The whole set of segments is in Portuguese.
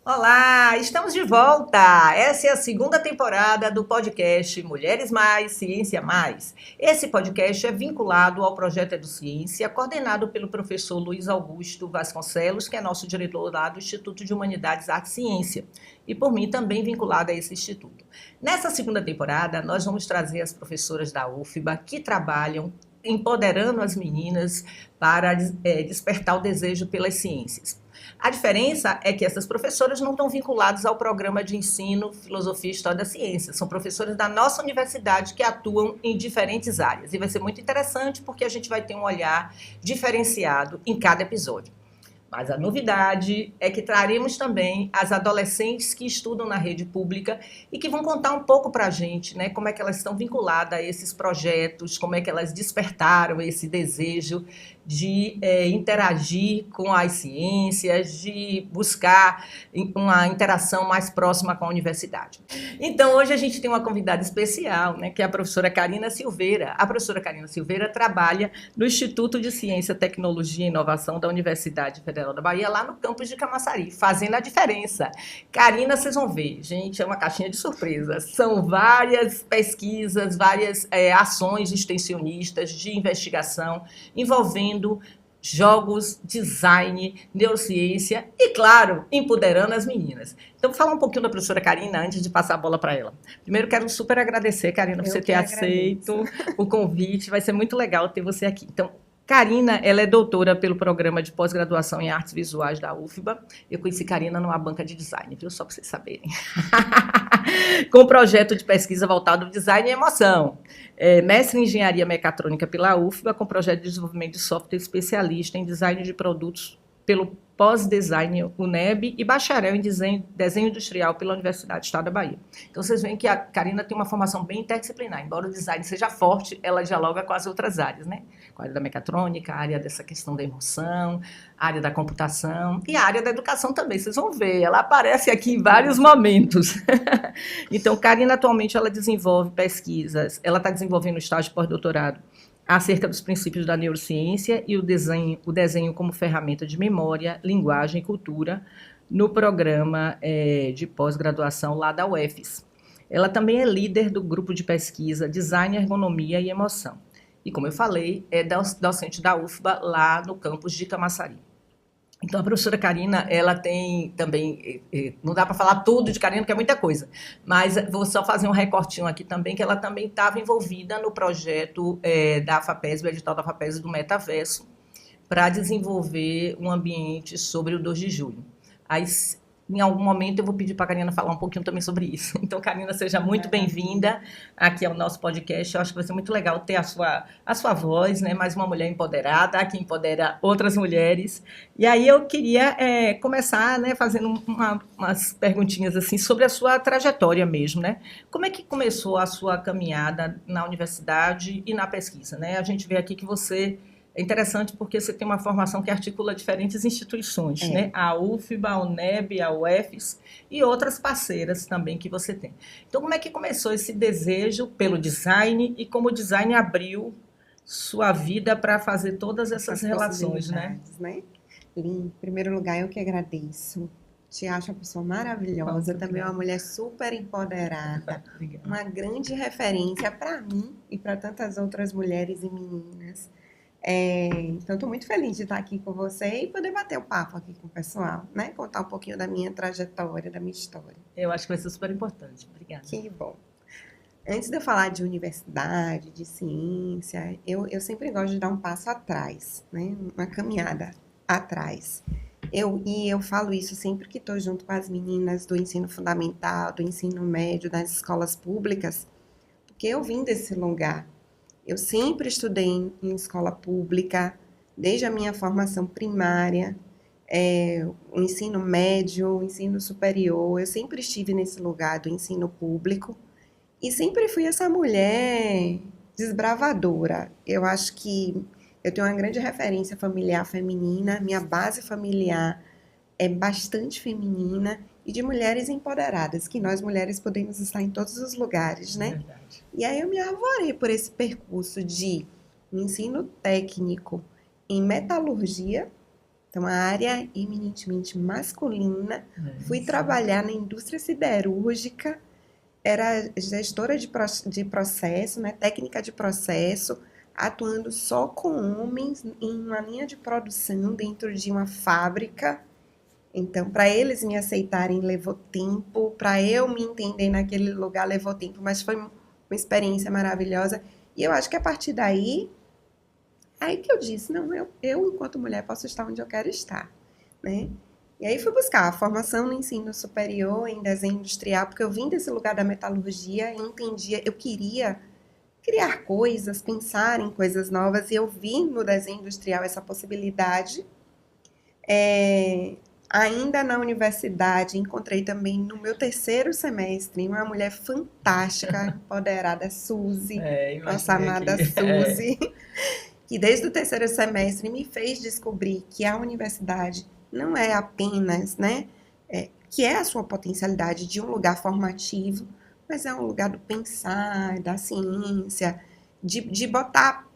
Olá, estamos de volta! Essa é a segunda temporada do podcast Mulheres Mais, Ciência Mais. Esse podcast é vinculado ao projeto EduCiência, coordenado pelo professor Luiz Augusto Vasconcelos, que é nosso diretor lá do Instituto de Humanidades, Arte e Ciência, e por mim também vinculado a esse instituto. Nessa segunda temporada, nós vamos trazer as professoras da UFBA que trabalham empoderando as meninas para despertar o desejo pelas ciências. A diferença é que essas professoras não estão vinculadas ao programa de ensino Filosofia e História da Ciência. São professoras da nossa universidade que atuam em diferentes áreas. E vai ser muito interessante porque a gente vai ter um olhar diferenciado em cada episódio. Mas a novidade é que traremos também as adolescentes que estudam na rede pública e que vão contar um pouco para a gente, né, como é que elas estão vinculadas a esses projetos, como é que elas despertaram esse desejo de interagir com as ciências, de buscar uma interação mais próxima com a universidade. Então, hoje a gente tem uma convidada especial, né, que é a professora Karina Silveira. A professora Karina Silveira trabalha no Instituto de Ciência, Tecnologia e Inovação da Universidade Federal da Bahia, lá no campus de Camaçari, fazendo a diferença. Karina, vocês vão ver, gente, é uma caixinha de surpresas. São várias pesquisas, várias ações extensionistas de investigação envolvendo jogos, design, neurociência e, claro, empoderando as meninas. Então, vou falar um pouquinho da professora Karina antes de passar a bola para ela. Primeiro, quero super agradecer, Karina, por você ter aceito o convite. Vai ser muito legal ter você aqui. Então, Karina, ela é doutora pelo programa de pós-graduação em artes visuais da UFBA. Eu conheci Karina numa banca de design, viu? Só para vocês saberem. Com um projeto de pesquisa voltado ao design e emoção. Mestre em engenharia mecatrônica pela UFBA, com projeto de desenvolvimento de software especialista em design de produtos pelo pós-design UNEB e bacharel em desenho industrial pela Universidade do Estado da Bahia. Então, vocês veem que a Karina tem uma formação bem interdisciplinar. Embora o design seja forte, ela dialoga com as outras áreas, né? Com a área da mecatrônica, a área dessa questão da emoção, a área da computação e a área da educação também. Vocês vão ver, ela aparece aqui em vários momentos. Então, Karina, atualmente, ela desenvolve pesquisas. Ela está desenvolvendo estágio de pós-doutorado acerca dos princípios da neurociência e o desenho como ferramenta de memória, linguagem e cultura no programa de pós-graduação lá da UFES. Ela também é líder do grupo de pesquisa Design, Ergonomia e Emoção. E, como eu falei, é docente da UFBA lá no campus de Camaçari. Então, a professora Karina, ela tem também, não dá para falar tudo de Karina, porque é muita coisa, mas vou só fazer um recortinho aqui também, que ela também estava envolvida no projeto da FAPESB, o edital da FAPESB do Metaverso, para desenvolver um ambiente sobre o 2 de julho. Aí, em algum momento, eu vou pedir para a Karina falar um pouquinho também sobre isso. Então, Karina, seja muito bem-vinda aqui ao nosso podcast. Eu acho que vai ser muito legal ter a sua voz, né? Mais uma mulher empoderada, que empodera outras mulheres. E aí eu queria começar, né, fazendo umas perguntinhas assim, sobre a sua trajetória mesmo, né? Como é que começou a sua caminhada na universidade e na pesquisa, né? A gente vê aqui que você... É interessante porque você tem uma formação que articula diferentes instituições, né? A UFBA, a UNEB, a UFES e outras parceiras também que você tem. Então, como é que começou esse desejo pelo design e como o design abriu sua vida para fazer todas essas relações, né? Em primeiro lugar, eu que agradeço. Te acho uma pessoa maravilhosa, também uma mulher super empoderada, uma grande referência para mim e para tantas outras mulheres e meninas. Então, estou muito feliz de estar aqui com você e poder bater o papo aqui com o pessoal, né? Contar um pouquinho da minha trajetória, da minha história. Eu acho que vai ser super importante. Obrigada. Que bom. Antes de eu falar de universidade, de ciência, eu sempre gosto de dar um passo atrás, né? Uma caminhada atrás. Eu falo isso sempre que estou junto com as meninas do ensino fundamental, do ensino médio, das escolas públicas, porque eu vim desse lugar. Eu sempre estudei em escola pública, desde a minha formação primária, o ensino médio, o ensino superior. Eu sempre estive nesse lugar do ensino público e sempre fui essa mulher desbravadora. Eu acho que eu tenho uma grande referência familiar feminina, minha base familiar é bastante feminina e de mulheres empoderadas, que nós mulheres podemos estar em todos os lugares, né? Verdade. E aí eu me arvorei por esse percurso de ensino técnico em metalurgia, Então, a área eminentemente masculina. Fui trabalhar na indústria siderúrgica, era gestora de processo, né, técnica de processo, atuando só com homens em uma linha de produção dentro de uma fábrica. Então, para eles me aceitarem levou tempo, para eu me entender naquele lugar levou tempo, mas foi uma experiência maravilhosa. E eu acho que a partir daí, aí que eu disse, não, eu enquanto mulher posso estar onde eu quero estar, né? E aí fui buscar a formação no ensino superior em desenho industrial, porque eu vim desse lugar da metalurgia e entendia, eu queria criar coisas, pensar em coisas novas, e eu vi no desenho industrial essa possibilidade. Ainda na universidade, encontrei também no meu terceiro semestre uma mulher fantástica, empoderada, Suzy, nossa amada Suzy, que desde o terceiro semestre me fez descobrir que a universidade não é apenas, né, que é a sua potencialidade de um lugar formativo, mas é um lugar do pensar, da ciência, de botar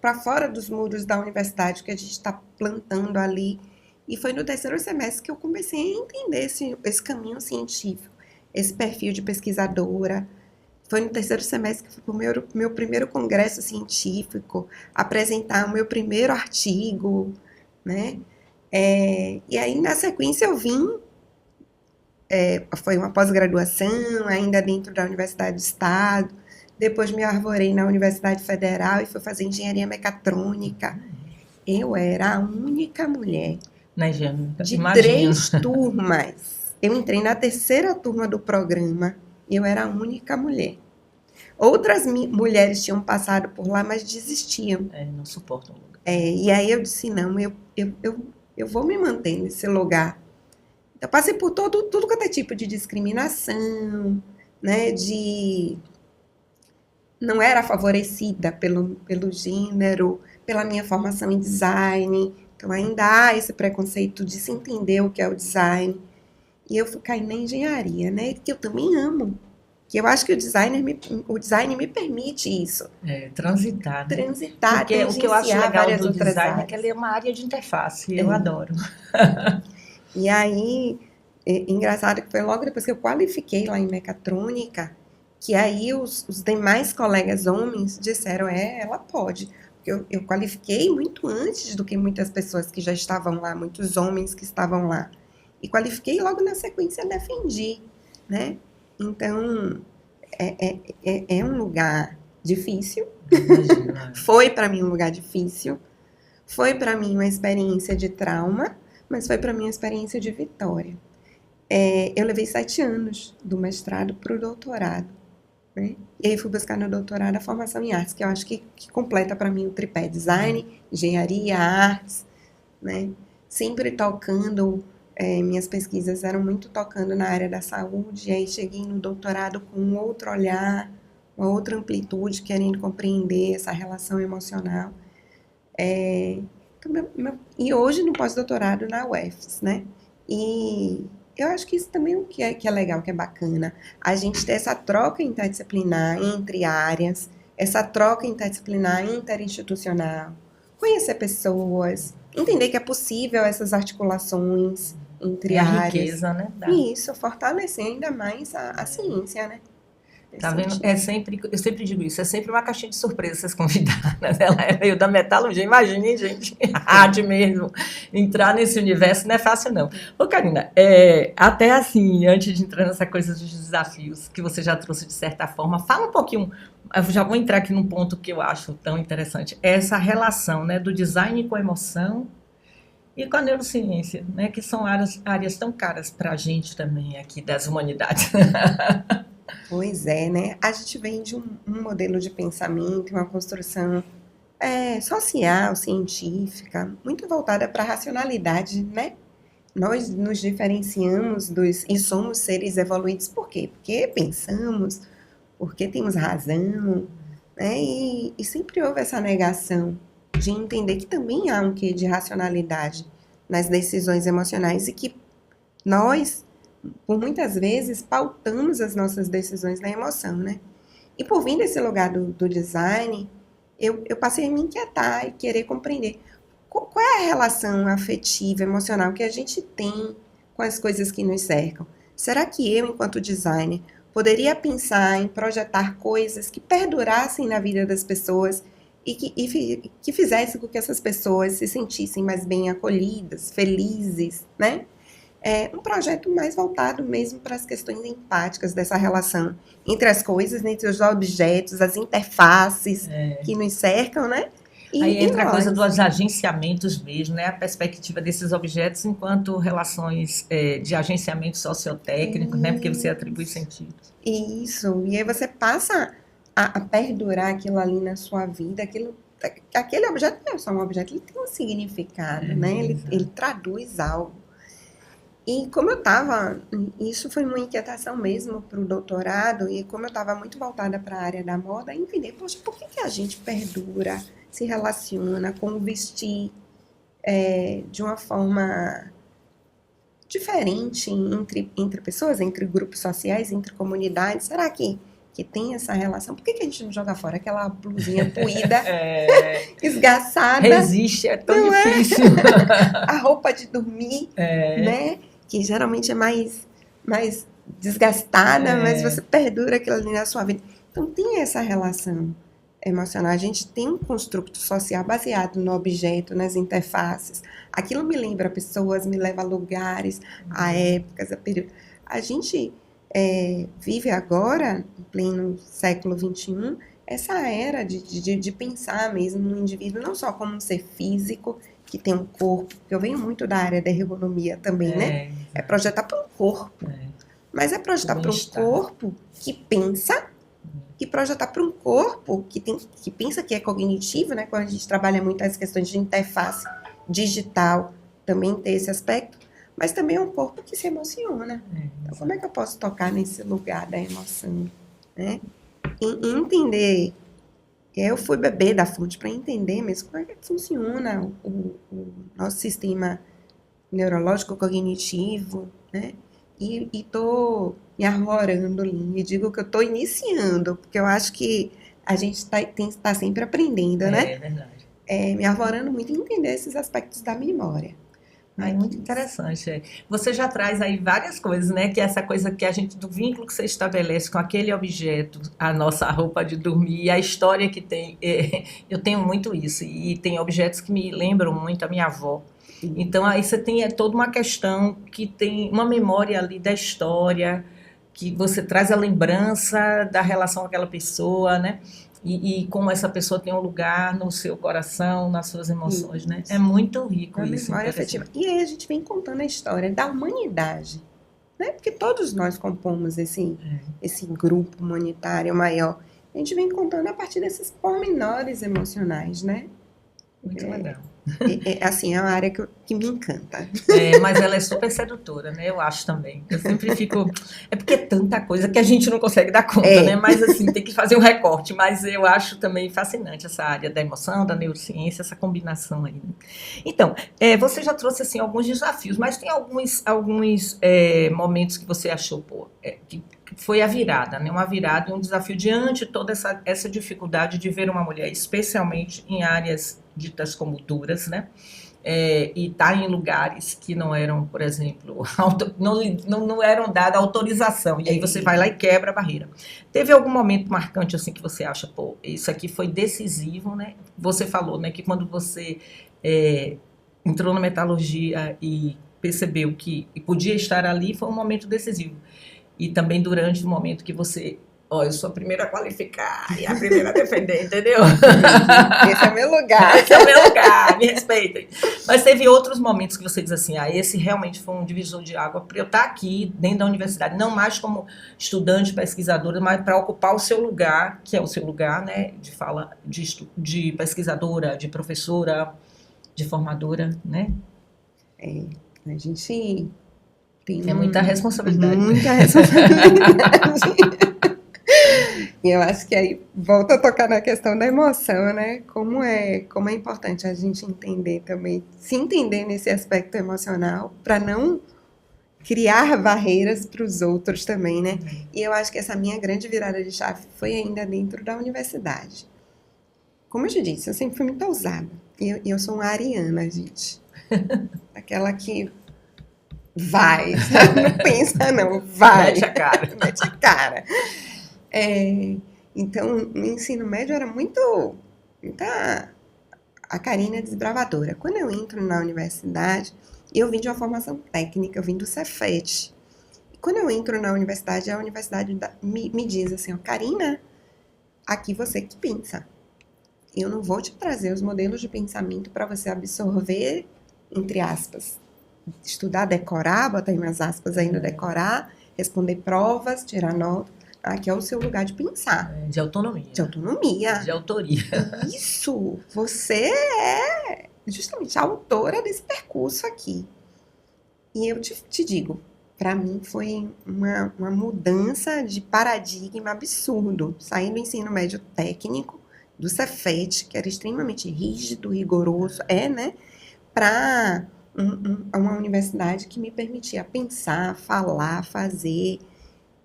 para fora dos muros da universidade que a gente está plantando ali. E foi no terceiro semestre que eu comecei a entender esse caminho científico, esse perfil de pesquisadora. Foi no terceiro semestre que fui para o meu primeiro congresso científico, apresentar o meu primeiro artigo, né? E aí, na sequência, eu vim, foi uma pós-graduação, ainda dentro da Universidade do Estado, depois me arvorei na Universidade Federal e fui fazer engenharia mecatrônica. Eu era a única mulher de 3 turmas. Eu entrei na terceira turma do programa, eu era a única mulher. Outras mulheres tinham passado por lá, mas desistiam. Não suportam. E aí eu disse, não, eu vou me manter nesse lugar. Então, passei por tudo quanto é tipo de discriminação, né, não era favorecida pelo gênero, pela minha formação em design. Então, ainda há esse preconceito de se entender o que é o design. E eu fui cair na engenharia, né, que eu também amo. Que eu acho que o design me permite isso. Transitar, né? Transitar, porque o que eu acho legal do design é que ele é uma área de interface, eu adoro. E aí, engraçado que foi logo depois que eu qualifiquei lá em mecatrônica, que aí os demais colegas homens disseram, ela pode. Eu qualifiquei muito antes do que muitas pessoas que já estavam lá, muitos homens que estavam lá. E qualifiquei e logo na sequência defendi, né? Então, é um lugar difícil. Imagina. Foi para mim um lugar difícil. Foi para mim uma experiência de trauma, mas foi para mim uma experiência de vitória. Eu levei 7 anos do mestrado para o doutorado, né? E aí fui buscar no doutorado a formação em artes, que eu acho que completa para mim o tripé: design, engenharia, artes, né? Sempre tocando. Minhas pesquisas eram muito tocando na área da saúde, e aí cheguei no doutorado com um outro olhar, uma outra amplitude, querendo compreender essa relação emocional. E hoje no pós-doutorado na UFS, né? E eu acho que isso também que é legal, que é bacana, a gente ter essa troca interdisciplinar entre áreas, essa troca interdisciplinar interinstitucional, conhecer pessoas, entender que é possível essas articulações entre áreas. A riqueza, né? E isso, fortalecer ainda mais a ciência, né? Tá vendo? Eu sempre digo isso, é sempre uma caixinha de surpresa essas convidadas. Ela é meio da metalurgia, imaginem, gente, arte mesmo. Entrar nesse universo não é fácil, não. Ô, Karina, até assim, antes de entrar nessa coisa dos desafios que você já trouxe de certa forma, fala um pouquinho, eu já vou entrar aqui num ponto que eu acho tão interessante, essa relação, né, do design com a emoção e com a neurociência, né, que são áreas tão caras para a gente também aqui das humanidades. Pois é, né? A gente vem de um modelo de pensamento, uma construção social, científica, muito voltada para a racionalidade, né? Nós nos diferenciamos e somos seres evoluídos por quê? Porque pensamos, porque temos razão, né? E sempre houve essa negação de entender que também há um quê de racionalidade nas decisões emocionais e que nós, por muitas vezes, pautamos as nossas decisões na emoção, né? E por vir desse lugar do design, eu passei a me inquietar e querer compreender qual é a relação afetiva, emocional que a gente tem com as coisas que nos cercam? Será que eu, enquanto designer, poderia pensar em projetar coisas que perdurassem na vida das pessoas e que fizessem com que essas pessoas se sentissem mais bem acolhidas, felizes, né? Um projeto mais voltado mesmo para as questões empáticas dessa relação entre as coisas, entre os objetos, as interfaces que nos cercam, né? Aí entra a coisa dos agenciamentos mesmo, né? A perspectiva desses objetos enquanto relações de agenciamento sociotécnico, né? Porque você atribui sentido. Isso, e aí você passa a perdurar aquilo ali na sua vida, aquele objeto não é só um objeto, ele tem um significado, né? Ele traduz algo. E como eu estava, isso foi uma inquietação mesmo para o doutorado, e como eu estava muito voltada para a área da moda, entender, poxa, por que a gente perdura, se relaciona com o vestir de uma forma diferente entre pessoas, entre grupos sociais, entre comunidades? Será que tem essa relação? Por que a gente não joga fora aquela blusinha poída, esgaçada? Resiste, é tão difícil. A roupa de dormir, né? Que geralmente é mais desgastada, mas você perdura aquilo ali na sua vida. Então, tem essa relação emocional. A gente tem um construto social baseado no objeto, nas interfaces. Aquilo me lembra pessoas, me leva a lugares, a épocas, a períodos. A gente vive agora, em pleno século XXI, essa era de pensar mesmo no indivíduo, não só como um ser físico, que tem um corpo, que eu venho muito da área da ergonomia também, né? É projetar para um corpo. Mas é projetar para um corpo que pensa, e projetar para um corpo que pensa que é cognitivo, né? Quando a gente trabalha muito as questões de interface digital, também tem esse aspecto, mas também é um corpo que se emociona. Então, como é que eu posso tocar nesse lugar da emoção, né? E entender. Eu fui beber da fonte para entender mesmo como é que funciona o nosso sistema neurológico cognitivo, né? E estou me arvorando ali, e digo que eu estou iniciando, porque eu acho que a gente tá sempre aprendendo, né? É verdade. Me arvorando muito em entender esses aspectos da memória. Muito interessante. Você já traz aí várias coisas, né? Que é essa coisa que do vínculo que você estabelece com aquele objeto, a nossa roupa de dormir, a história que tem. Eu tenho muito isso, e tem objetos que me lembram muito a minha avó. Então, aí você tem toda uma questão que tem uma memória ali da história, que você traz a lembrança da relação com aquela pessoa, né? E como essa pessoa tem um lugar no seu coração, nas suas emoções, né? É muito rico isso. Memória afetiva. E aí a gente vem contando a história da humanidade, né? Porque todos nós compomos esse grupo humanitário maior. A gente vem contando a partir desses pormenores emocionais, né? Muito legal. Assim, é uma área que me encanta. Mas ela é super sedutora, né? Eu acho também. Eu sempre fico... É porque é tanta coisa que a gente não consegue dar conta, né? Mas, assim, tem que fazer um recorte. Mas eu acho também fascinante essa área da emoção, da neurociência, essa combinação aí. Então, você já trouxe, assim, alguns desafios, mas tem alguns momentos que você achou, que foi a virada, né? Uma virada e um desafio diante de toda essa dificuldade de ver uma mulher, especialmente em áreas ditas como duras, né? E estar em lugares que não eram, por exemplo, não eram dada autorização, e aí você vai lá e quebra a barreira. Teve algum momento marcante assim que você acha, isso aqui foi decisivo, né? Você falou, né, que quando você entrou na metalurgia e percebeu que podia estar ali, foi um momento decisivo. E também durante o momento que você... eu sou a primeira a qualificar e a primeira a defender, entendeu? Esse é meu lugar. Esse é o meu lugar, me respeitem. Mas teve outros momentos que você diz assim, esse realmente foi um divisor de água para eu estar aqui dentro da universidade, não mais como estudante, pesquisadora, mas para ocupar o seu lugar, que é o seu lugar, né, de fala, de pesquisadora, de professora, de formadora, né? A gente tem muita responsabilidade. Muita responsabilidade. E eu acho que aí volta a tocar na questão da emoção, né? Como é importante a gente entender também, se entender nesse aspecto emocional, para não criar barreiras para os outros também, né? E eu acho que essa minha grande virada de chave foi ainda dentro da universidade. Como eu te disse, eu sempre fui muito ousada. eu sou uma ariana, gente. Aquela que vai, sabe? Não pensa não, vai. Mete a cara. Mete a cara. Então, no ensino médio era muita a Karina é desbravadora. Quando eu entro na universidade, eu vim de uma formação técnica, eu vim do Cefet. Quando eu entro na universidade, a universidade me diz assim, ó, Karina, aqui você que pensa. Eu não vou te trazer os modelos de pensamento para você absorver, entre aspas, estudar, decorar, botar aí umas aspas ainda, decorar, responder provas, tirar nota. Aqui é o seu lugar de pensar. De autonomia. De autonomia. De autoria. Isso! Você é justamente a autora desse percurso aqui. E eu te digo, para mim foi uma mudança de paradigma absurdo. Sair do ensino médio técnico, do Cefet, que era extremamente rígido, rigoroso, né? Para uma universidade que me permitia pensar, falar, fazer.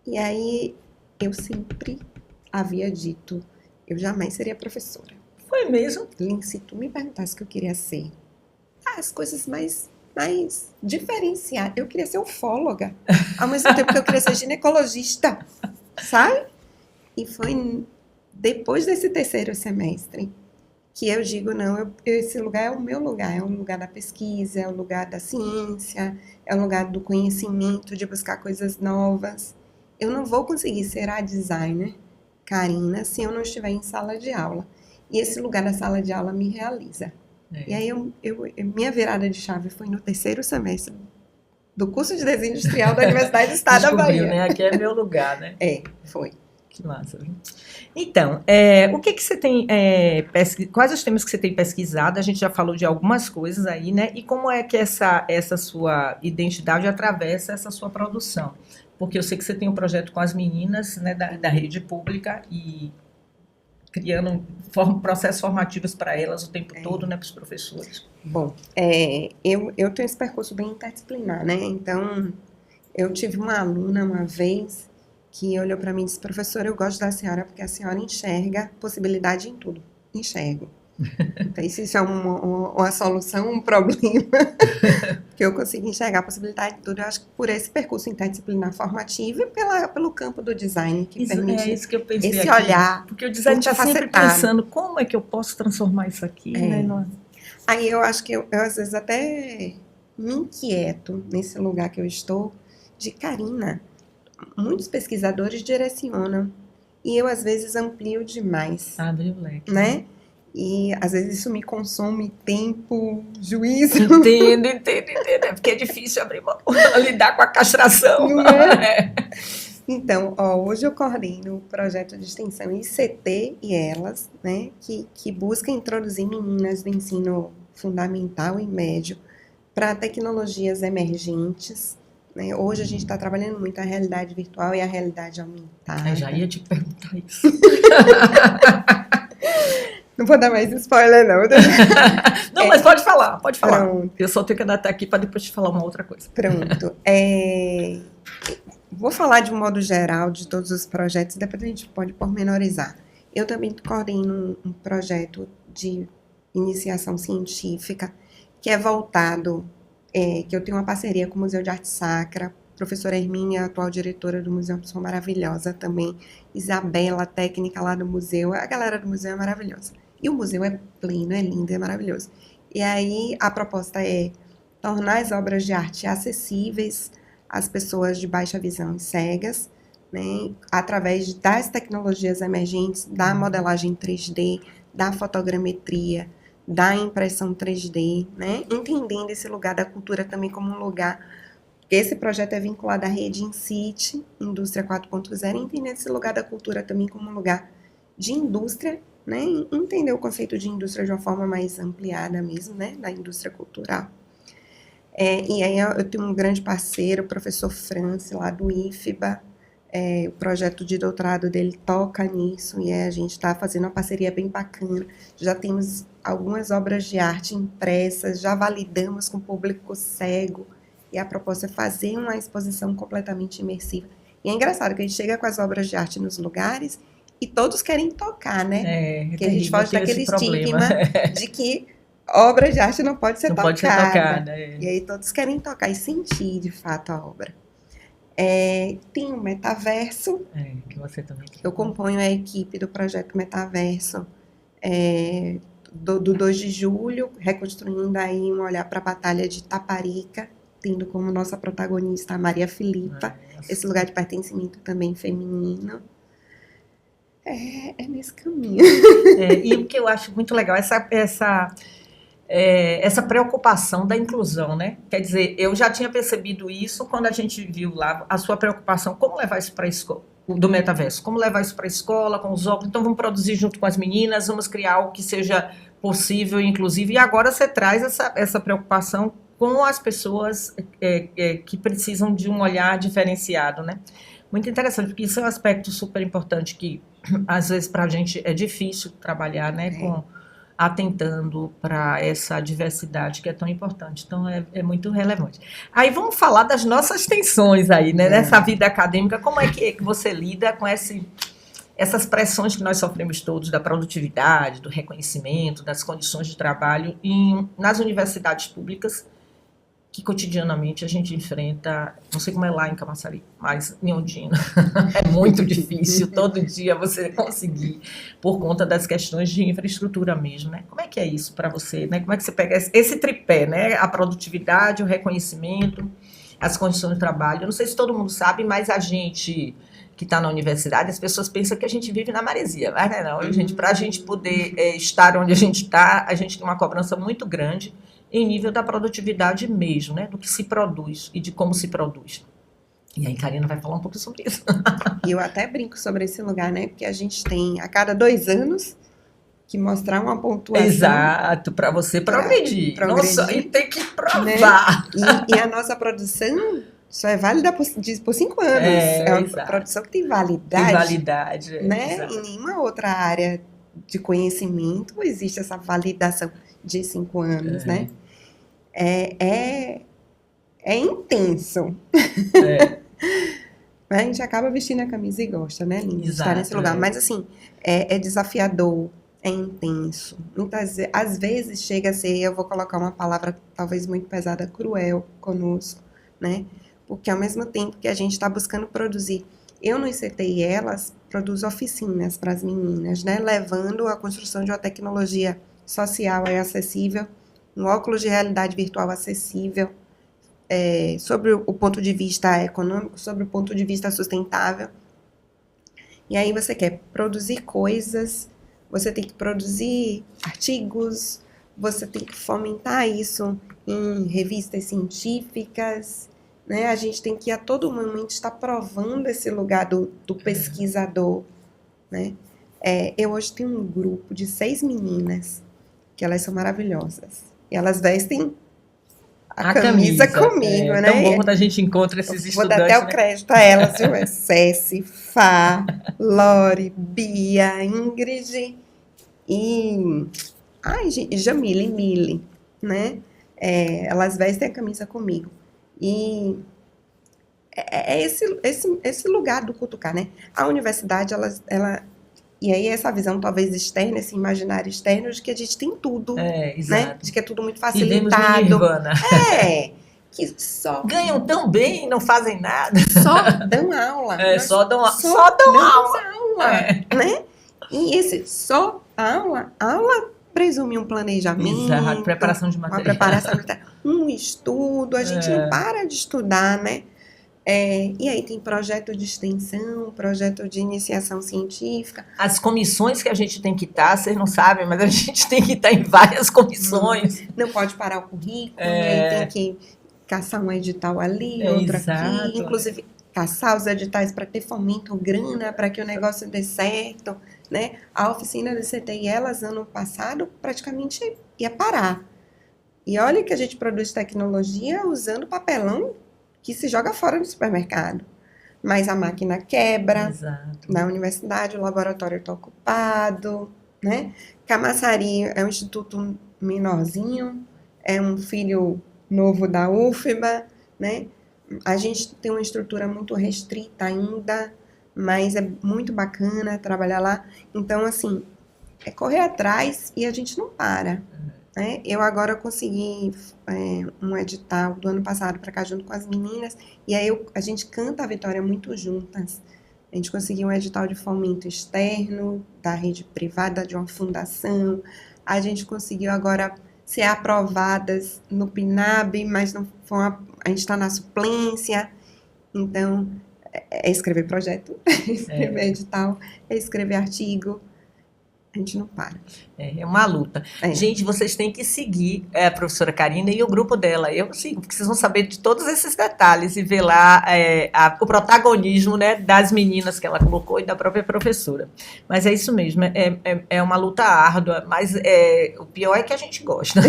E aí eu sempre havia dito, eu jamais seria professora. Foi mesmo? Lin, se tu me perguntasse o que eu queria ser, as coisas mais diferenciadas. Eu queria ser ufóloga, ao mesmo tempo que eu queria ser ginecologista, sabe? E foi depois desse terceiro semestre que eu digo, não, esse lugar é o meu lugar, é o lugar da pesquisa, é o lugar da ciência, é o lugar do conhecimento, de buscar coisas novas. Eu não vou conseguir ser a designer Karina se eu não estiver em sala de aula. E esse lugar da sala de aula me realiza. E aí, minha virada de chave foi no terceiro semestre do curso de desenho industrial da Universidade do Estado da Bahia. Né? Aqui é meu lugar, né? Foi. Que massa, viu? Então, o que você tem quais os temas que você tem pesquisado? A gente já falou de algumas coisas aí, né? E como é que essa sua identidade atravessa essa sua produção? Porque eu sei que você tem um projeto com as meninas, né, da rede pública e criando processos formativos para elas o tempo todo, né, para os professores. Bom, eu tenho esse percurso bem interdisciplinar, né? Então, eu tive uma aluna uma vez que olhou para mim e disse, professora, eu gosto da senhora porque a senhora enxerga possibilidade em tudo. Enxergo. Então, isso é uma solução, um problema, que eu consigo enxergar a possibilidade de tudo. Eu acho que por esse percurso interdisciplinar formativo e pelo campo do design, que permite isso que eu pensei esse aqui, olhar. Porque o design está sempre pensando, como é que eu posso transformar isso aqui? Né? Aí eu acho que eu às vezes até me inquieto nesse lugar que eu estou, de Karina. Muitos pesquisadores direcionam e eu às vezes amplio demais. Abre o leque. Né? E às vezes isso me consome tempo, juízo. Entendo. Porque é difícil lidar com a castração. Não é? Então, hoje eu coordeno o projeto de extensão ICT e Elas, né? Que busca introduzir meninas do ensino fundamental e médio para tecnologias emergentes. Né? Hoje a gente está trabalhando muito a realidade virtual e a realidade aumentada. Eu já ia te perguntar isso. Não vou dar mais spoiler, não. Não, mas pode falar. Pronto. Eu só tenho que anotar aqui para depois te falar uma outra coisa. Pronto. Vou falar de um modo geral de todos os projetos, depois a gente pode pormenorizar. Eu também coordeno um projeto de iniciação científica que é voltado, que eu tenho uma parceria com o Museu de Arte Sacra, professora Hermínia, atual diretora do museu, uma pessoa maravilhosa também, Isabela, técnica lá do museu, a galera do museu é maravilhosa. E o museu é pleno, é lindo, é maravilhoso. E aí a proposta é tornar as obras de arte acessíveis às pessoas de baixa visão e cegas, né, através das tecnologias emergentes, da modelagem 3D, da fotogrametria, da impressão 3D, né, entendendo esse lugar da cultura também como um lugar. Esse projeto é vinculado à rede InCity, Indústria 4.0, entendendo esse lugar da cultura também como um lugar de indústria, né, entender o conceito de indústria de uma forma mais ampliada mesmo, né, da indústria cultural. E aí eu tenho um grande parceiro, o professor France, lá do IFBA, o projeto de doutorado dele toca nisso, e a gente está fazendo uma parceria bem bacana. Já temos algumas obras de arte impressas, já validamos com o público cego, e a proposta é fazer uma exposição completamente imersiva. E é engraçado que a gente chega com as obras de arte nos lugares e todos querem tocar, né? Porque a gente foge daquele estigma de que obra de arte não pode ser Não tocada. pode ser tocada. E aí todos querem tocar e sentir, de fato, a obra. Tem o Metaverso. Que você também Eu componho a equipe do projeto Metaverso do 2 de julho, reconstruindo aí um olhar para a Batalha de Taparica, tendo como nossa protagonista a Maria Filipa, esse lugar de pertencimento também feminino. É nesse caminho. E o que eu acho muito legal é essa preocupação da inclusão, né? Quer dizer, eu já tinha percebido isso quando a gente viu lá a sua preocupação, como levar isso para a escola, do metaverso, como levar isso para a escola, com os óculos, então vamos produzir junto com as meninas, vamos criar algo que seja possível, inclusive, e agora você traz essa preocupação com as pessoas que precisam de um olhar diferenciado, né? Muito interessante, porque isso é um aspecto super importante que, às vezes, para a gente é difícil trabalhar, né, atentando para essa diversidade que é tão importante. Então, é muito relevante. Aí, vamos falar das nossas tensões aí, né, nessa vida acadêmica. Como é que você lida com essas pressões que nós sofremos todos da produtividade, do reconhecimento, das condições de trabalho nas universidades públicas, que cotidianamente a gente enfrenta, não sei como é lá em Camaçari, mas em Ondina é muito difícil todo dia você conseguir, por conta das questões de infraestrutura mesmo, né? Como é que é isso para você, né? Como é que você pega esse tripé, né? A produtividade, o reconhecimento, as condições de trabalho. Eu não sei se todo mundo sabe, mas a gente que está na universidade, as pessoas pensam que a gente vive na maresia, mas não é não. Para a gente poder estar onde a gente está, a gente tem uma cobrança muito grande em nível da produtividade mesmo, né? Do que se produz e de como se produz. E aí, Karina vai falar um pouco sobre isso. E eu até brinco sobre esse lugar, né? Porque a gente tem, a cada 2 anos, que mostrar uma pontuação. Exato, para você progredir. Nossa, e tem que provar. Né? E a nossa produção só é válida por 5 anos. É uma produção que tem validade. Tem validade. Né? Em nenhuma outra área de conhecimento existe essa validação de 5 anos, né? É intenso. A gente acaba vestindo a camisa e gosta, né, Linda? De estar nesse lugar. Mas, assim, é desafiador, é intenso. Às vezes chega a ser, eu vou colocar uma palavra talvez muito pesada, cruel conosco, né? Porque ao mesmo tempo que a gente está buscando produzir, eu no ICTI Elas produzo oficinas para as meninas, né? Levando a construção de uma tecnologia social e acessível, um óculos de realidade virtual acessível, sobre o ponto de vista econômico, sobre o ponto de vista sustentável. E aí você quer produzir coisas, você tem que produzir artigos, você tem que fomentar isso em revistas científicas, né? A gente tem que a todo momento estar provando esse lugar do pesquisador, né? Eu hoje tenho um grupo de 6 meninas, que elas são maravilhosas. E elas vestem a camisa comigo, né? É tão bom quando a gente encontra esses estudantes. Vou dar até o crédito a elas, viu? Ceci, Fá, Lore, Bia, Ingrid e Jamile e Mili, né? Elas vestem a camisa comigo. E é esse lugar do cutucar, né? A universidade, ela e aí essa visão talvez externa, esse imaginário externo de que a gente tem tudo, né? De que é tudo muito facilitado. Nirvana. Que só ganham tão bem e não fazem nada. Só dão aula. Só dão aula. Né? E esse só aula presume um planejamento. Exato, preparação de material. Uma preparação de material, um estudo, a gente não para de estudar, né? E aí tem projeto de extensão, projeto de iniciação científica. As comissões que a gente tem que estar, vocês não sabem, mas a gente tem que estar em várias comissões. Não pode parar o currículo, aí tem que caçar um edital ali, outro aqui. Inclusive, caçar os editais para ter fomento, grana, para que o negócio dê certo, né? A oficina do CTI Elas, ano passado, praticamente ia parar. E olha que a gente produz tecnologia usando papelão que se joga fora do supermercado. Mas a máquina quebra. Exato. Na universidade, o laboratório está ocupado, né? Camaçari é um instituto menorzinho, é um filho novo da UFBA, né? A gente tem uma estrutura muito restrita ainda, mas é muito bacana trabalhar lá. Então, assim, é correr atrás e a gente não para. né? Eu agora consegui um edital do ano passado para cá junto com as meninas, e aí a gente canta a vitória muito juntas. A gente conseguiu um edital de fomento externo da rede privada de uma fundação. A gente conseguiu agora ser aprovadas no PNAB, mas não foi a gente está na suplência. Então, é escrever projeto, é escrever edital, é escrever artigo. A gente não para. É uma luta. Gente, vocês têm que seguir a professora Karina e o grupo dela. Eu sigo, porque vocês vão saber de todos esses detalhes e ver lá o protagonismo, né, das meninas que ela colocou e da própria professora. Mas é isso mesmo, é uma luta árdua, mas o pior é que a gente gosta.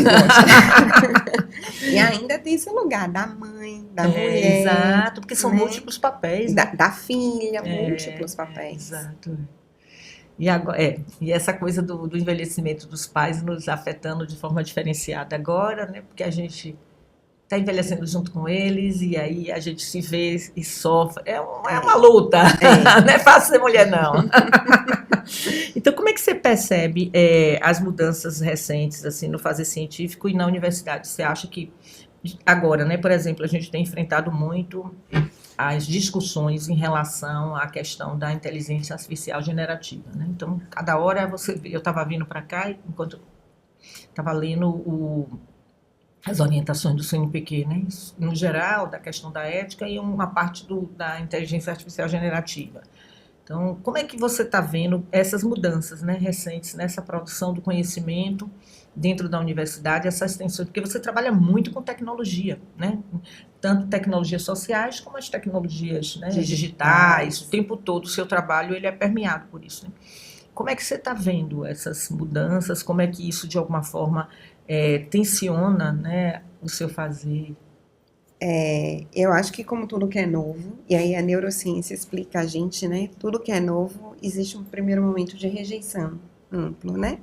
E ainda tem esse lugar da mãe, da mulher. Exato, porque são múltiplos papéis. Né? Da filha, múltiplos papéis. Exato. E essa coisa do envelhecimento dos pais nos afetando de forma diferenciada agora, né? Porque a gente está envelhecendo junto com eles e aí a gente se vê e sofre. É uma luta, não é fácil ser mulher, não. Então, como é que você percebe as mudanças recentes assim, no fazer científico e na universidade? Você acha que agora, né, por exemplo, a gente tem enfrentado muito as discussões em relação à questão da inteligência artificial generativa, né? Então, cada hora eu estava vindo para cá, enquanto estava lendo as orientações do CNPq, né? No geral, da questão da ética e uma parte da inteligência artificial generativa. Então, como é que você está vendo essas mudanças, né, recentes nessa produção do conhecimento dentro da universidade, essas extensões? Porque você trabalha muito com tecnologia, né? Tanto tecnologias sociais como as tecnologias, né, digitais. O tempo todo o seu trabalho ele é permeado por isso, né? Como é que você está vendo essas mudanças? Como é que isso, de alguma forma, tensiona, né, o seu fazer? Eu acho que como tudo que é novo, e aí a neurociência explica a gente, né? Tudo que é novo, existe um primeiro momento de rejeição amplo, né?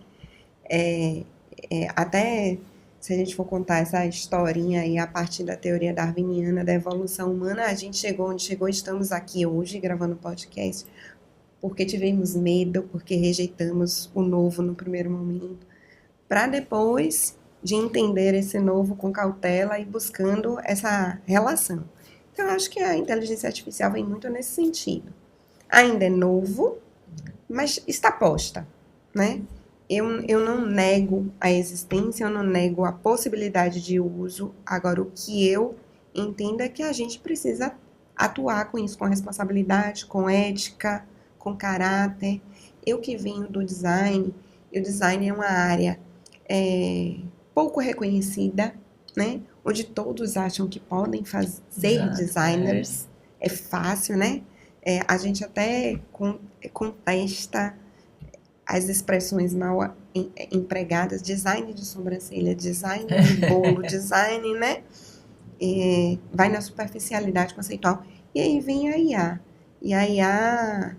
Até se a gente for contar essa historinha aí a partir da teoria darwiniana da evolução humana, a gente chegou onde chegou, estamos aqui hoje gravando podcast, porque tivemos medo, porque rejeitamos o novo no primeiro momento, para depois de entender esse novo com cautela e buscando essa relação. Então, eu acho que a inteligência artificial vem muito nesse sentido. Ainda é novo, mas está posta, né? Eu não nego a existência, eu não nego a possibilidade de uso. Agora, o que eu entendo é que a gente precisa atuar com isso, com responsabilidade, com ética, com caráter. Eu que venho do design, e o design é uma área pouco reconhecida, né? Onde todos acham que podem ser designers. É fácil, né? A gente até contesta as expressões mal empregadas, design de sobrancelha, design de bolo, design, né? Vai na superficialidade conceitual. E aí vem a IA. E a IA,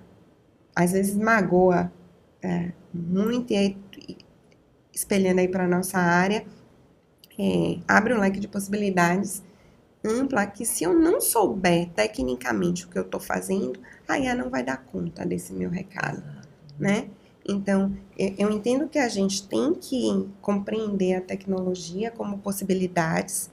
às vezes, magoa muito, e aí, espelhando aí para a nossa área, abre um leque de possibilidades ampla que, se eu não souber tecnicamente o que eu estou fazendo, a IA não vai dar conta desse meu recado, né? Então, eu entendo que a gente tem que compreender a tecnologia como possibilidades,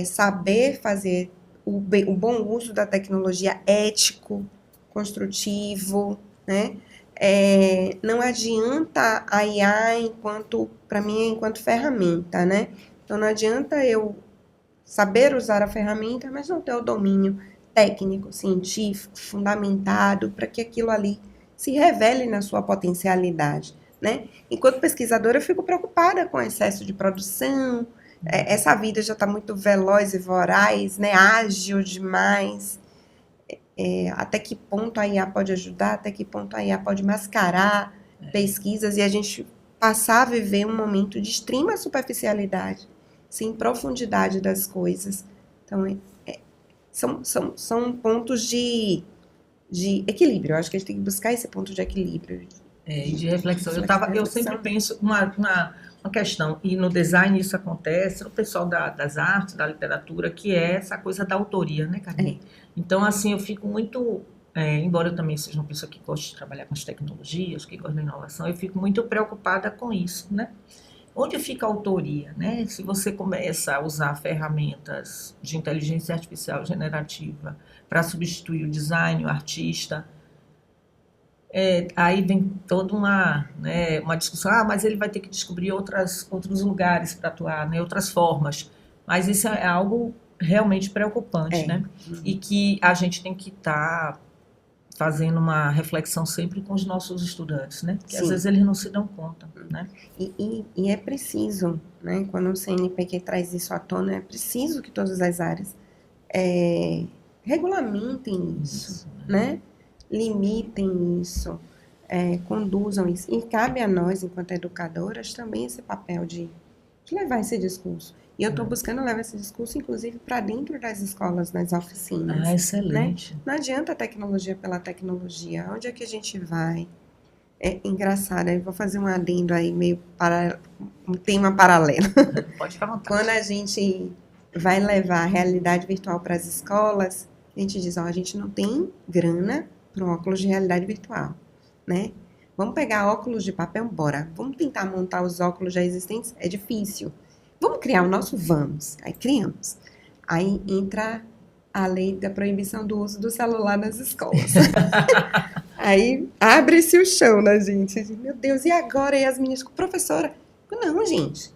saber fazer o bom uso da tecnologia ético, construtivo, né? Não adianta a IA para mim, enquanto ferramenta, né? Então, não adianta eu saber usar a ferramenta, mas não ter o domínio técnico, científico, fundamentado, para que aquilo ali se revele na sua potencialidade, né? Enquanto pesquisadora, eu fico preocupada com o excesso de produção, essa vida já está muito veloz e voraz, né? Ágil demais. Até que ponto a IA pode ajudar, até que ponto a IA pode mascarar pesquisas e a gente passar a viver um momento de extrema superficialidade, sem profundidade das coisas. Então, são pontos de equilíbrio. Eu acho que a gente tem que buscar esse ponto de equilíbrio. E de reflexão. Eu sempre penso uma questão, e no design isso acontece, no pessoal das artes, da literatura, que é essa coisa da autoria, né, Carmen? Então, assim, eu fico muito, embora eu também seja uma pessoa que gosta de trabalhar com as tecnologias, que gosta da inovação, eu fico muito preocupada com isso, né? onde fica a autoria, né? Se você começa a usar ferramentas de inteligência artificial generativa para substituir o design, o artista, aí vem toda uma, né, uma discussão, mas ele vai ter que descobrir outros lugares para atuar, né, outras formas. Mas isso é algo realmente preocupante, né? E que a gente tem que estar fazendo uma reflexão sempre com os nossos estudantes, né? Que às vezes eles não se dão conta, né? E é preciso, né? Quando o CNPq traz isso à tona, é preciso que todas as áreas regulamentem isso, né? Limitem isso, conduzam isso. E cabe a nós, enquanto educadoras, também esse papel de levar esse discurso. E eu estou buscando levar esse discurso, inclusive, para dentro das escolas, nas oficinas. Excelente. Né? Não adianta a tecnologia pela tecnologia. Onde é que a gente vai? É engraçado, eu vou fazer um adendo aí, meio para um tema paralelo. Pode ficar à vontade. Quando a gente vai levar a realidade virtual para as escolas, a gente diz, a gente não tem grana para um óculos de realidade virtual, né? Vamos pegar óculos de papel, bora. Vamos tentar montar os óculos já existentes? É difícil. Vamos criar o nosso? Vamos. Aí criamos. Aí entra a lei da proibição do uso do celular nas escolas. Aí abre-se o chão na gente. Meu Deus, e agora? E as meninas, professora? Não, gente.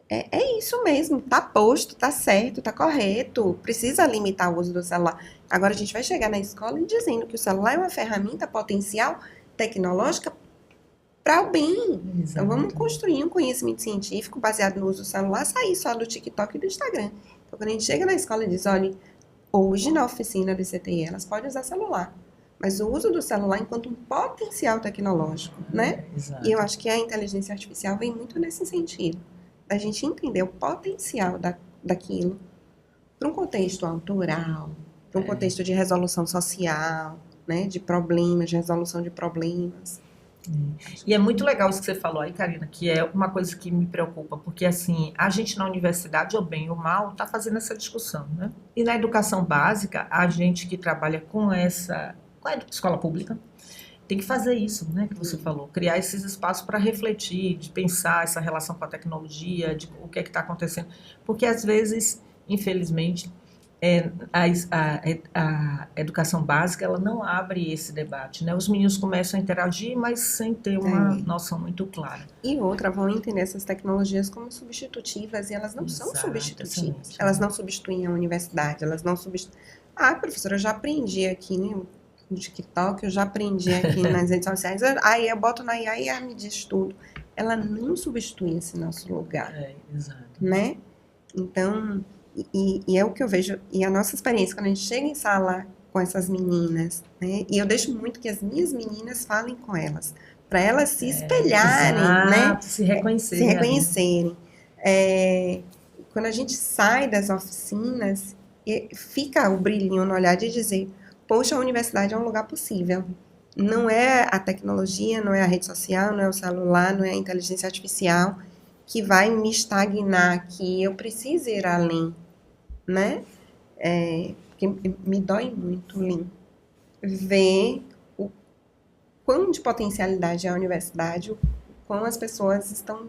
É isso mesmo. Tá posto, tá certo, tá correto. Precisa limitar o uso do celular. Agora a gente vai chegar na escola e dizendo que o celular é uma ferramenta potencial tecnológica para o bem. Então vamos construir um conhecimento científico baseado no uso do celular, sair só do TikTok e do Instagram. Então quando a gente chega na escola e diz, olha, hoje na oficina do CTI elas podem usar celular, mas o uso do celular enquanto um potencial tecnológico, né? Exato. E eu acho que a inteligência artificial vem muito nesse sentido, da gente entender o potencial daquilo para um contexto autoral, para um contexto de resolução social, né? De problemas, de resolução de problemas. E é muito legal isso que você falou aí, Karina, que é uma coisa que me preocupa, porque assim, a gente na universidade, ou bem ou mal, está fazendo essa discussão, né? E na educação básica, a gente que trabalha com a escola pública, tem que fazer isso, né, que você falou, criar esses espaços para refletir, de pensar essa relação com a tecnologia, de o que está acontecendo, porque às vezes, infelizmente, a educação básica ela não abre esse debate, né? Os meninos começam a interagir, mas sem ter uma noção muito clara. E outra, vão entender essas tecnologias como substitutivas, e elas não são substitutivas. Elas não substituem a universidade, elas não substituem... professora, eu já aprendi aqui no TikTok, eu já aprendi aqui nas redes sociais, aí eu boto na IA e ela me diz tudo. Ela não substitui esse nosso lugar. Exato. Né? Então... E é o que eu vejo, e a nossa experiência, quando a gente chega em sala com essas meninas, né, e eu deixo muito que as minhas meninas falem com elas, para elas se espelharem, né, se reconhecerem. Quando a gente sai das oficinas, fica o brilhinho no olhar de dizer, poxa, a universidade é um lugar possível. Não é a tecnologia, não é a rede social, não é o celular, não é a inteligência artificial que vai me estagnar aqui, eu preciso ir além, né? Porque me dói muito, Lin, ver o quão de potencialidade é a universidade, o quão as pessoas estão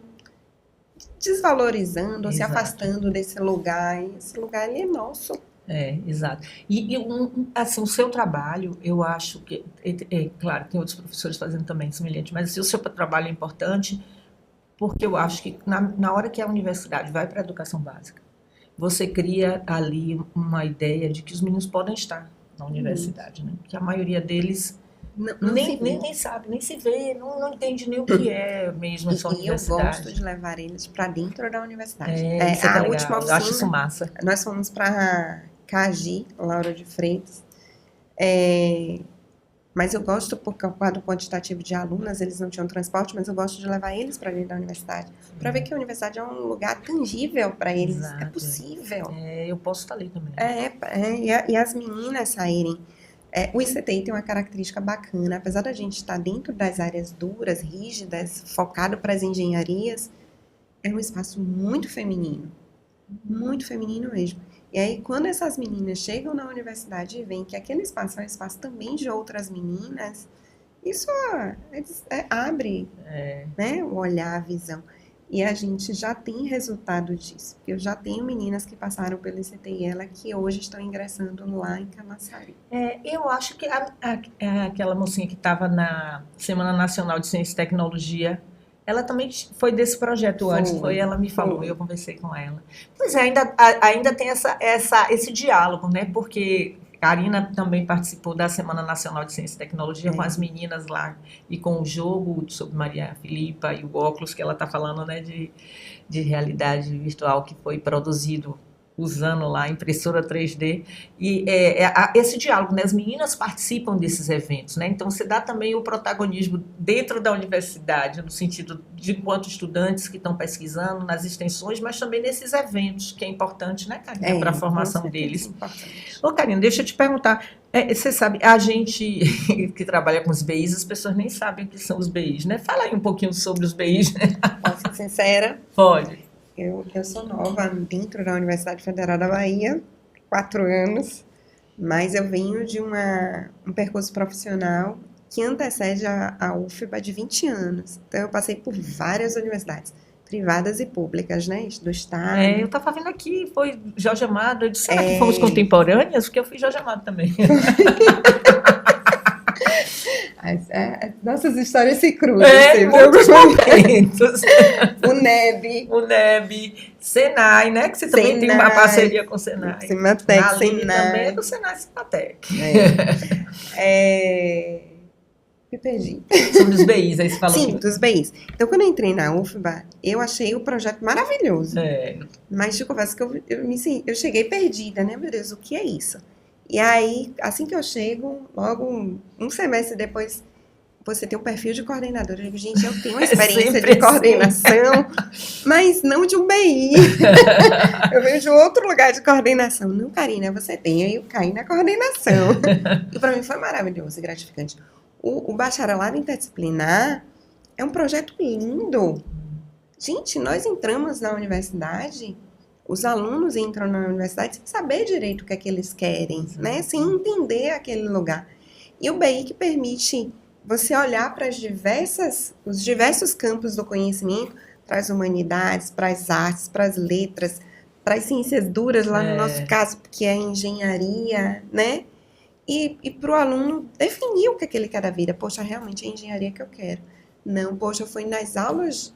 desvalorizando, ou se afastando desse lugar, e esse lugar ele é nosso. Exato. E assim, o seu trabalho, eu acho que, claro, tem outros professores fazendo também semelhante, mas assim, o seu trabalho é importante, porque eu acho que na hora que a universidade vai para a educação básica, você cria ali uma ideia de que os meninos podem estar na universidade, né? Que a maioria deles nem sabe, nem se vê, não entende nem o que é mesmo essa universidade. E eu gosto de levar eles para dentro da universidade. Isso é última oficina, eu acho isso massa. Nós fomos para Cagi, Laura de Freitas, mas eu gosto, por causa do quantitativo de alunas, eles não tinham transporte, mas eu gosto de levar eles para dentro da universidade, para ver que a universidade é um lugar tangível para eles. Exato. É possível. Eu posso estar ali também. E as meninas saírem. O ICTI tem uma característica bacana, apesar da gente estar dentro das áreas duras, rígidas, focado para as engenharias, é um espaço muito feminino mesmo. E aí, quando essas meninas chegam na universidade e veem que aquele espaço é um espaço também de outras meninas, isso abre né, o olhar, a visão. E a gente já tem resultado disso. Eu já tenho meninas que passaram pelo ICTI que hoje estão ingressando lá em Camaçari. Eu acho que aquela mocinha que estava na Semana Nacional de Ciência e Tecnologia, ela também foi desse projeto antes, ela me falou, eu conversei com ela. Pois é, ainda tem esse diálogo, né? Porque a Karina também participou da Semana Nacional de Ciência e Tecnologia com as meninas lá e com o jogo sobre Maria Filipa e o óculos que ela está falando, né, de realidade virtual que foi produzido usando lá a impressora 3D, e esse diálogo, né? As meninas participam desses eventos, né? Então você dá também o protagonismo dentro da universidade, no sentido de quanto estudantes que estão pesquisando nas extensões, mas também nesses eventos, que é importante, né, Karina, para a formação deles. Ô, Karina, deixa eu te perguntar, você sabe, a gente que trabalha com os BIs, as pessoas nem sabem o que são os BIs, né? Fala aí um pouquinho sobre os BIs, né? Posso ser sincera? Pode. Eu sou nova dentro da Universidade Federal da Bahia, 4 anos, mas eu venho de um percurso profissional que antecede a UFBA de 20 anos. Então, eu passei por várias universidades, privadas e públicas, né, do Estado. Eu estava vendo aqui, foi Jorge Amado, eu disse, será que fomos contemporâneas? Porque eu fui Jorge Amado também. Nossas histórias se cruzam. Muitos momentos. O NEB, Senai, né? Que você também tem uma parceria com o Senai. Cimatec, Senai. Também é do Senai Cimatec. Me perdi. Sobre os BIs, aí você falou. Sim, dos BIs. Então, quando eu entrei na UFBA, eu achei o projeto maravilhoso. Mas de conversa que eu cheguei perdida, né? Meu Deus, o que é isso? E aí, assim que eu chego, logo um semestre depois, você tem um perfil de coordenadora. Eu digo, gente, eu tenho uma experiência de coordenação, mas não de um BI. Eu venho de outro lugar de coordenação. Não, Karina, você tem. Aí eu caí na coordenação. E para mim foi maravilhoso e gratificante. O bacharelado interdisciplinar é um projeto lindo. Gente, nós entramos na universidade... Os alunos entram na universidade sem saber direito o que é que eles querem, né? Sem entender aquele lugar. E o BI que permite você olhar para os diversos campos do conhecimento, para as humanidades, para as artes, para as letras, para as ciências duras, lá no nosso caso, que é a engenharia, né? E para o aluno definir o que é que ele quer da vida. Poxa, realmente é a engenharia que eu quero. Não, poxa, foi nas aulas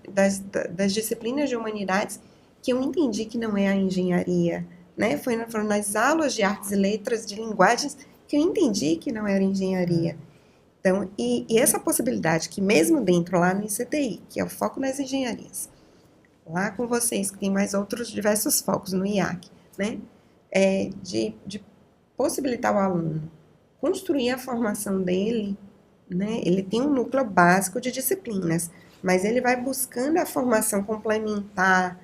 das disciplinas de humanidades que eu entendi que não é a engenharia, né? Foram nas aulas de artes e letras, de linguagens, que eu entendi que não era engenharia. Então, e essa possibilidade que mesmo dentro, lá no ICTI, que é o foco nas engenharias, lá com vocês, que tem mais outros diversos focos no IAC, né? De possibilitar o aluno construir a formação dele, né? Ele tem um núcleo básico de disciplinas, mas ele vai buscando a formação complementar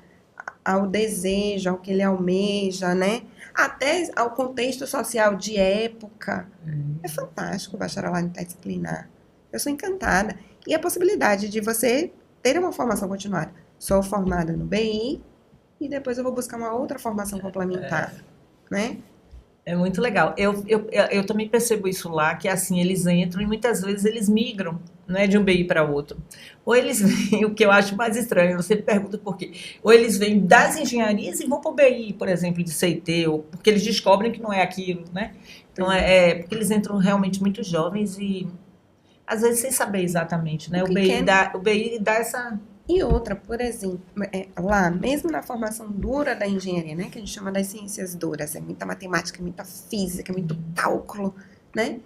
ao desejo, ao que ele almeja, né? Até ao contexto social de época. É fantástico o bacharelado interdisciplinar. Eu sou encantada. E a possibilidade de você ter uma formação continuada. Sou formada no BI e depois eu vou buscar uma outra formação complementar, né? É muito legal. Eu também percebo isso lá, que assim, eles entram e muitas vezes eles migram, né, de um BI para outro. Ou eles vêm, o que eu acho mais estranho, eu sempre pergunto por quê. Ou eles vêm das engenharias e vão para o BI, por exemplo, de CT, ou porque eles descobrem que não é aquilo, né? Então, porque eles entram realmente muito jovens e, às vezes, sem saber exatamente, né? O BI dá essa... E outra, por exemplo, lá, mesmo na formação dura da engenharia, né, que a gente chama das ciências duras, é muita matemática, muita física, muito cálculo, né?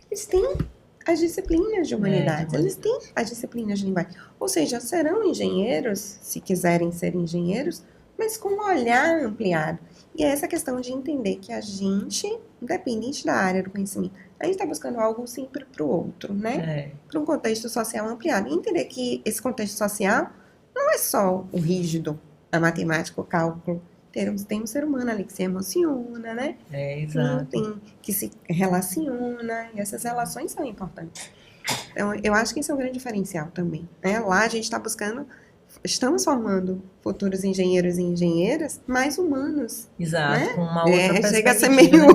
Eles têm as disciplinas de humanidades, eles têm as disciplinas de linguagem. Ou seja, serão engenheiros, se quiserem ser engenheiros, mas com um olhar ampliado. E é essa questão de entender que a gente, independente da área do conhecimento, a gente está buscando algo sempre para o outro, né? Para um contexto social ampliado. E entender que esse contexto social não é só o rígido, a matemática, o cálculo. Tem um ser humano ali que se emociona, né? Exato. Que se relaciona, e essas relações são importantes. Então, eu acho que isso é um grande diferencial também, né? Lá a gente está buscando, estamos formando futuros engenheiros e engenheiras mais humanos. Exato, né? com uma outra perspectiva. Chega a ser meio...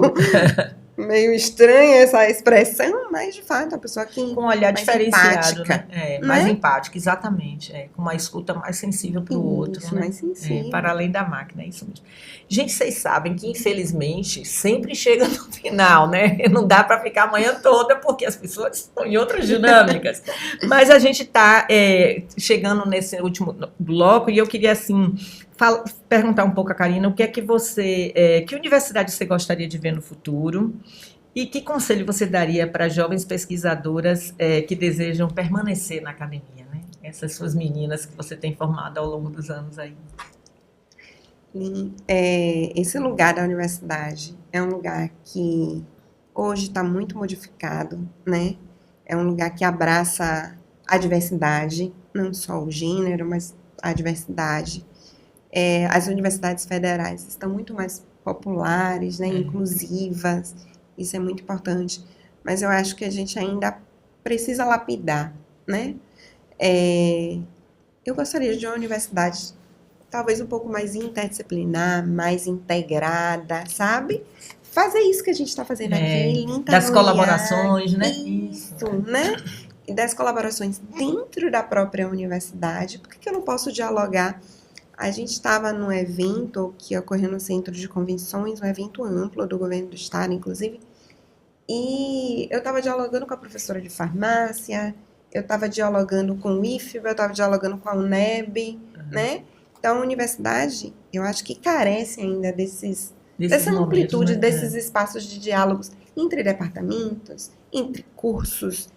meio estranha essa expressão, mas de fato a pessoa que Com um olhar mais diferenciado, empática, né? né? Mais empática, exatamente. Com uma escuta mais sensível para o outro, Isso, né? mais sensível. Para além da máquina, é isso mesmo. Gente, vocês sabem que, infelizmente, sempre chega no final, né? Não dá para ficar a manhã toda, porque as pessoas estão em outras dinâmicas. Mas a gente está chegando nesse último bloco e eu queria, assim, perguntar um pouco a Karina, o que é que que universidade você gostaria de ver no futuro? E que conselho você daria para jovens pesquisadoras que desejam permanecer na academia, né? Essas suas meninas que você tem formado ao longo dos anos aí. Esse lugar da universidade é um lugar que hoje está muito modificado, né? É um lugar que abraça a diversidade, não só o gênero, mas a diversidade. As universidades federais estão muito mais populares, né? Inclusivas, isso é muito importante. Mas eu acho que a gente ainda precisa lapidar, né? Eu gostaria de uma universidade talvez um pouco mais interdisciplinar, mais integrada, sabe? Fazer isso que a gente está fazendo aqui, das colaborações, né? Isso, né? E das colaborações dentro da própria universidade. Por que eu não posso dialogar? A gente estava num evento que ocorreu no Centro de Convenções, um evento amplo do governo do estado, inclusive, e eu estava dialogando com a professora de farmácia, eu estava dialogando com o IFBA, eu estava dialogando com a UNEB, né? Então, a universidade, eu acho que carece ainda dessa amplitude, né? Desses espaços de diálogos entre departamentos, entre cursos,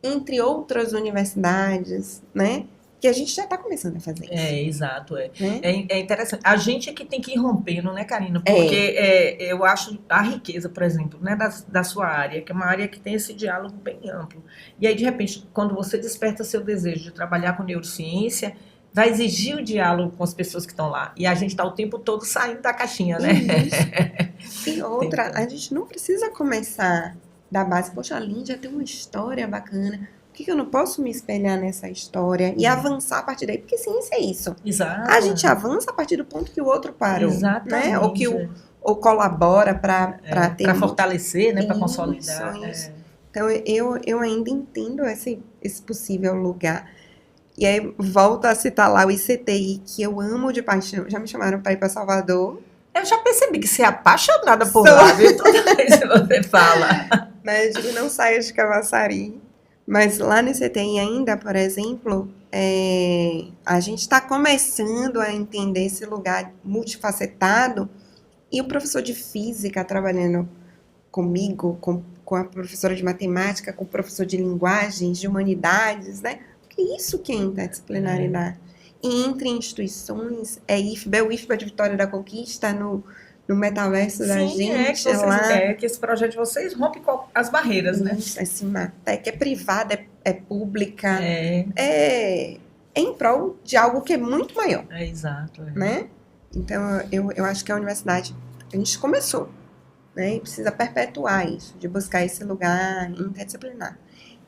entre outras universidades, né? Que a gente já está começando a fazer isso. Exato. Né? É interessante. A gente é que tem que ir rompendo, né, Karina? Porque eu acho a riqueza, por exemplo, né, da sua área, que é uma área que tem esse diálogo bem amplo. E aí, de repente, quando você desperta seu desejo de trabalhar com neurociência, vai exigir o diálogo com as pessoas que estão lá. E a gente está o tempo todo saindo da caixinha, né? Isso. E outra, a gente não precisa começar da base. Poxa, a Líndia tem uma história bacana. Por que eu não posso me espelhar nessa história e avançar a partir daí? Porque ciência é isso. Exato. A gente avança a partir do ponto que o outro parou. Exatamente. Né? Ou colabora para ter... Para fortalecer, né? Para consolidar. Isso. Então, eu ainda entendo esse possível lugar. E aí, volto a citar lá o ICTI, que eu amo de paixão. Já me chamaram para ir para Salvador. Eu já percebi que você é apaixonada por lá, viu? Toda vez que você fala. Mas eu digo, não saia de Camaçari. Mas lá no ICTI ainda, por exemplo, a gente está começando a entender esse lugar multifacetado. E o professor de física trabalhando comigo, com a professora de matemática, com o professor de linguagens, de humanidades, né? Isso que é interdisciplinaridade. E entre instituições, IFBA, o IFBA de Vitória da Conquista, no metaverso da gente. Que esse projeto de vocês rompe com as barreiras, né? Esse Matec é privada, é pública, é em prol de algo que é muito maior. Exato. Né? Então, eu acho que a universidade, a gente começou, né? E precisa perpetuar isso, de buscar esse lugar interdisciplinar.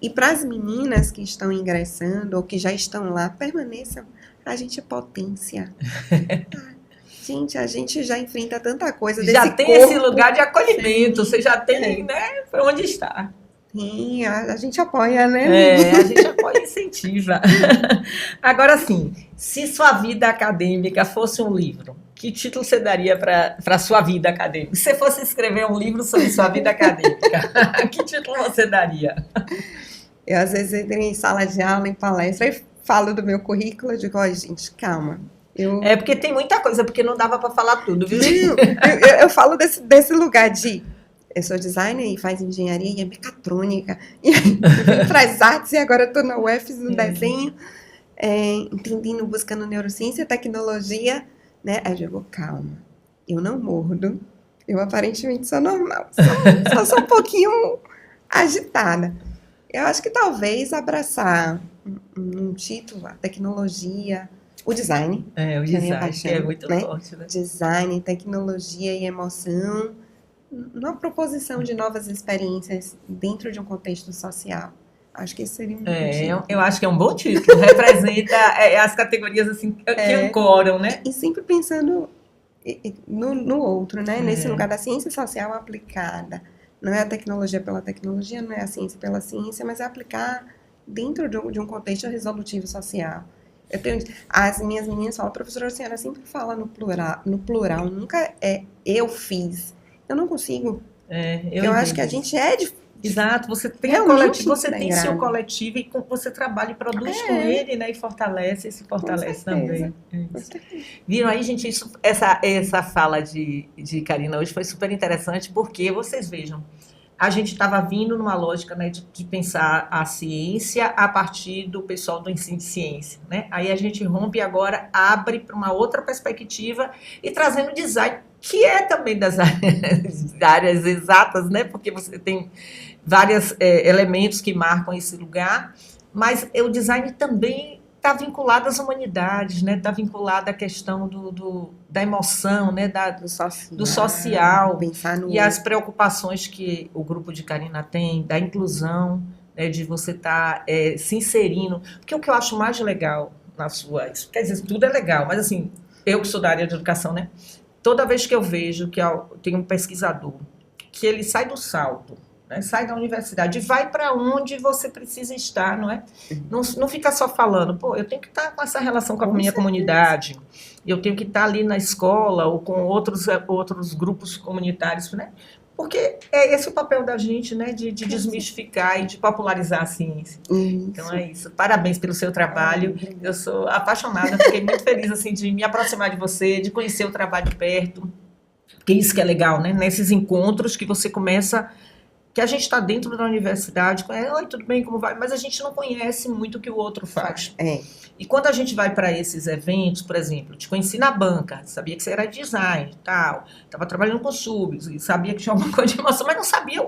E para as meninas que estão ingressando ou que já estão lá, permaneçam. A gente é potência. Gente, a gente já enfrenta tanta coisa. Já tem esse lugar de acolhimento. Você já tem, né? Para onde está. Sim, a gente apoia, né? A gente apoia e incentiva. Agora sim, se sua vida acadêmica fosse um livro, que título você daria para a sua vida acadêmica? Se você fosse escrever um livro sobre sua vida acadêmica, que título você daria? Eu, às vezes, entro em sala de aula, em palestra, e falo do meu currículo, eu digo, gente, calma. Porque tem muita coisa, porque não dava para falar tudo, viu? Eu falo desse lugar de... Eu sou designer e faz engenharia e é mecatrônica, e traz artes, e agora eu estou na UFS no desenho, entendendo, buscando neurociência, tecnologia, né? Aí eu digo, calma, eu não mordo, eu aparentemente sou normal, só sou um pouquinho agitada. Eu acho que talvez abraçar um título, a tecnologia, o design. O design, que é muito forte, né? Design, tecnologia e emoção, numa proposição de novas experiências dentro de um contexto social. Acho que esse seria um título. Eu acho que é um bom título. Representa as categorias assim, que ancoram, né? E sempre pensando no outro, né? Nesse lugar da ciência social aplicada, Não é a tecnologia pela tecnologia, não é a ciência pela ciência, mas é aplicar dentro de um contexto resolutivo social. As minhas meninas falam, professora Luciana sempre fala no plural, nunca é eu fiz. Eu não consigo. Eu acho que a gente Exato, você tem realmente você tem seu integrado. coletivo e você trabalha e produz com ele, né? E fortalece, e se fortalece também. Com certeza. Viram aí, gente, essa fala de Karina hoje foi super interessante, porque vocês vejam, a gente estava vindo numa lógica, né, de pensar a ciência a partir do pessoal do ensino de ciência, né? Aí a gente rompe agora, abre para uma outra perspectiva e trazendo design, que é também das áreas exatas, né? Porque você tem vários elementos que marcam esse lugar, mas o design também está vinculado às humanidades, né? Está vinculado à questão da emoção, né? Do social Pensar no e as preocupações que o grupo de Karina tem, da inclusão, né? De você estar se inserindo. Porque o que eu acho mais legal na sua... Quer dizer, tudo é legal, mas assim, eu que sou da área de educação, né? Toda vez que eu vejo que tem um pesquisador que ele sai do salto, né, sai da universidade e vai para onde você precisa estar, não é? Não fica só falando, pô, eu tenho que estar com essa relação com a minha comunidade, eu tenho que estar ali na escola ou com outros grupos comunitários, né? Porque é esse o papel da gente, né? De desmistificar e de popularizar a ciência. Então é isso. Parabéns pelo seu trabalho. Eu sou apaixonada, fiquei muito feliz assim, de me aproximar de você, de conhecer o trabalho de perto. Porque isso que é legal, né? Nesses encontros que você começa... que a gente está dentro da universidade, oi, tudo bem, como vai? Mas a gente não conhece muito o que o outro faz. E quando a gente vai para esses eventos, por exemplo, te conheci na banca, sabia que você era design e tal, estava trabalhando com subs, e sabia que tinha alguma coisa de emoção, mas não sabia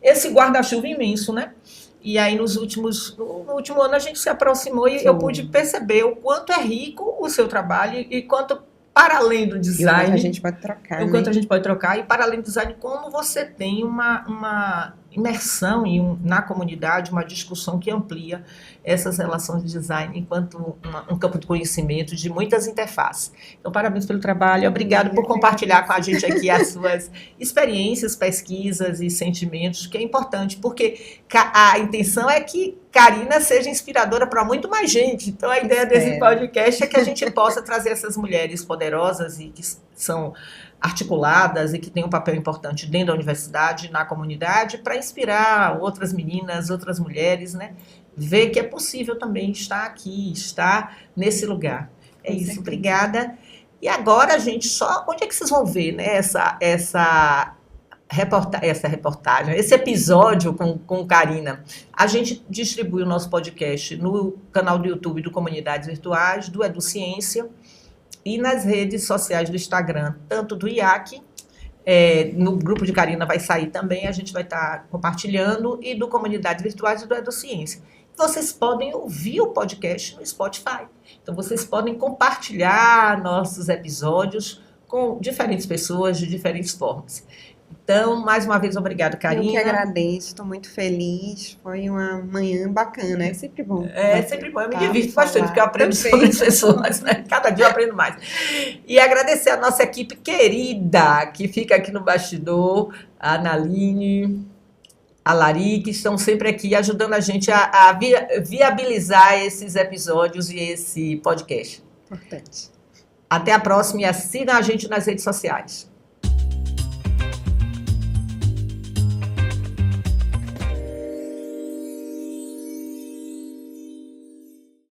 esse guarda-chuva imenso, né? E aí no último ano a gente se aproximou e eu pude perceber o quanto é rico o seu trabalho e quanto para além do design, o quanto a gente pode trocar, a gente pode trocar, e para além do design, como você tem uma imersão na comunidade, uma discussão que amplia essas relações de design enquanto um campo de conhecimento de muitas interfaces. Então, parabéns pelo trabalho, obrigado por compartilhar com a gente aqui as suas experiências, pesquisas e sentimentos, que é importante, porque a intenção é que Karina seja inspiradora para muito mais gente. Então, a ideia desse podcast é que a gente possa trazer essas mulheres poderosas e que são articuladas e que têm um papel importante dentro da universidade, na comunidade, para inspirar outras meninas, outras mulheres, né? Ver que é possível também estar aqui, estar nesse lugar. É isso, obrigada. E agora, gente, onde é que vocês vão ver, né, essa reportagem, esse episódio com Karina? A gente distribui o nosso podcast no canal do YouTube do Comunidades Virtuais, do EduCiência, e nas redes sociais do Instagram, tanto do IAC, no grupo de Karina vai sair também, a gente vai estar compartilhando, e do Comunidades Virtuais e do EduCiência. Vocês podem ouvir o podcast no Spotify. Então, vocês podem compartilhar nossos episódios com diferentes pessoas, de diferentes formas. Então, mais uma vez, obrigada, Karina. Eu que agradeço, estou muito feliz. Foi uma manhã bacana, é sempre bom. É sempre bom, eu me divirto bastante, porque eu aprendo sobre as pessoas, né? Cada dia eu aprendo mais. E agradecer a nossa equipe querida, que fica aqui no bastidor, a Analine, a Lari, que estão sempre aqui ajudando a gente a viabilizar esses episódios e esse podcast. Importante. Até a próxima e sigam a gente nas redes sociais.